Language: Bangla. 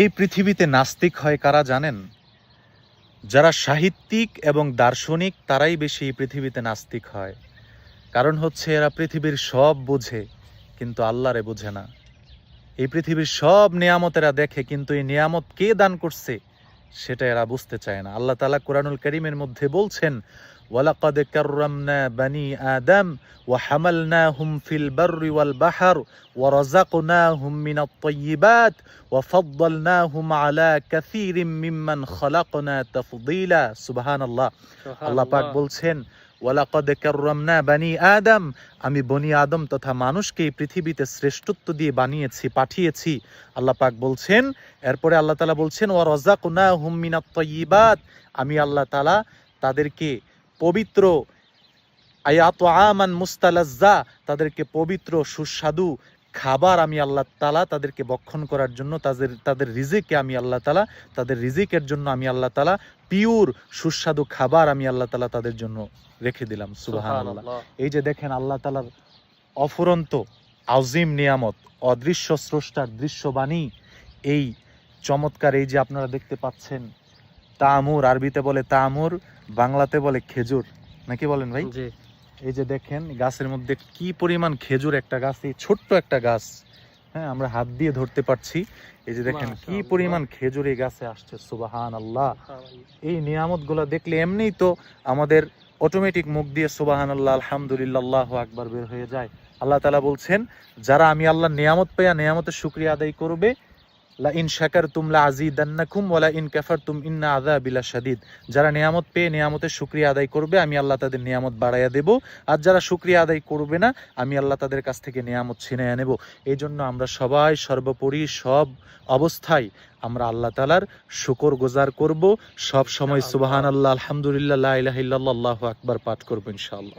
এই পৃথিবীতে নাস্তিক হয় কারা জানেন? যারা সাহিত্যিক এবং দার্শনিক তারাই বেশি এই পৃথিবীতে নাস্তিক হয়। কারণ হচ্ছে এরা পৃথিবীর সব বোঝে কিন্তু আল্লাহরে বোঝে না। এই পৃথিবীর সব নিয়ামত এরা দেখে কিন্তু এই নিয়ামত কে দান করছে সেটা এরা বুঝতে চায় না। আল্লাহ তাআলা কোরআনুল কারীমের মধ্যে বলছেন, ওয়ালাকাদ কাররামনা বানি আদম ওয়া হামালনাহুম ফিল বাররি ওয়াল বাহর ওয়া রাযাকনাহুম মিনাত তাইয়্যিবাত ওয়া ফাদ্দালনাহুম আলা কাসীরিম মিম্মান খালাকনা তাফদীলা। সুবহানাল্লাহ। আল্লাহ পাক বলছেন, ওয়ালাকাদ কাররামনা বানি আদম, আমি বনি আদম তথা মানুষকে এই পৃথিবীতে শ্রেষ্ঠত্ব দিয়ে বানিয়েছি, পাঠিয়েছি। আল্লাহ পাক বলছেন, এরপরে আল্লাহ তাআলা বলছেন, ওয়া রাযাকনাহুম মিনাত তাইয়্যিবাত, আমি আল্লাহ তাআলা তাদেরকে পবিত্র আয়াতআমান মুস্তালাজ্জা, তাদেরকে পবিত্র সুস্বাদু খাবার আমি আল্লাহ তাআলা তাদেরকে ভক্ষণ করার জন্য, তাদের রিজিকে আমি আল্লাহ তাআলা, তাদের রিজিকের জন্য আমি আল্লাহ তাআলা পিওর সুস্বাদু খাবার আমি আল্লাহ তাআলা তাদের জন্য রেখে দিলাম। সুবহানাল্লাহ। এই যে দেখেন আল্লাহ তাআলার অফুরন্ত আযীম নিয়ামত, অদৃশ্য স্রষ্টার দৃশ্যবাণী, এই চমৎকার, এই যে আপনারা দেখতে পাচ্ছেন তামুর, আরবিতে বলে তামুর, বাংলাতে বলে খেজুর, নাকি বলেন ভাই? জি। এই যে দেখেন গাছের মধ্যে কি পরিমাণ খেজুর, একটা গাছ, এই ছোট্ট একটা গাছ, হ্যাঁ আমরা হাত দিয়ে ধরতে পারছি। এই যে দেখেন কি পরিমাণ খেজুর এই গাছে আসছে। সুবহানাল্লাহ। এই নিয়ামত গুলা দেখলে এমনিই তো আমাদের অটোমেটিক মুখ দিয়ে সুবহানাল্লাহ, আলহামদুলিল্লাহ, আল্লাহু আকবার বের হয়ে যায়। আল্লাহ তাআলা বলছেন, যারা আমি আল্লাহর নিয়ামত পেয়ে নিয়ামতের শুকরিয়া আদায় করবে, লা ইন শাকারতুম লা আযীদান্নাকুম ওয়া লা ইন কাফারতুম ইন্না আযাবি লাশাদীদ, যারা নিয়ামত পেয়ে নিয়ামতের শুকরিয়া আদায় করবে আমি আল্লাহ তাদের নিয়ামত বাড়াইয়া দেব, আর যারা শুকরিয়া আদায় করবে না আমি আল্লাহ তাদের কাছ থেকে নিয়ামত ছিনাইয়া নেব। এই জন্য আমরা সবাই সর্বোপরি সব অবস্থায় আমরা আল্লাহ তাআলার শুকর গুজার করব, সব সময় সুবহানাল্লাহ, আলহামদুলিল্লাহ, লা ইলাহা ইল্লাল্লাহ, আল্লাহু আকবার পাঠ করব ইনশাআল্লাহ।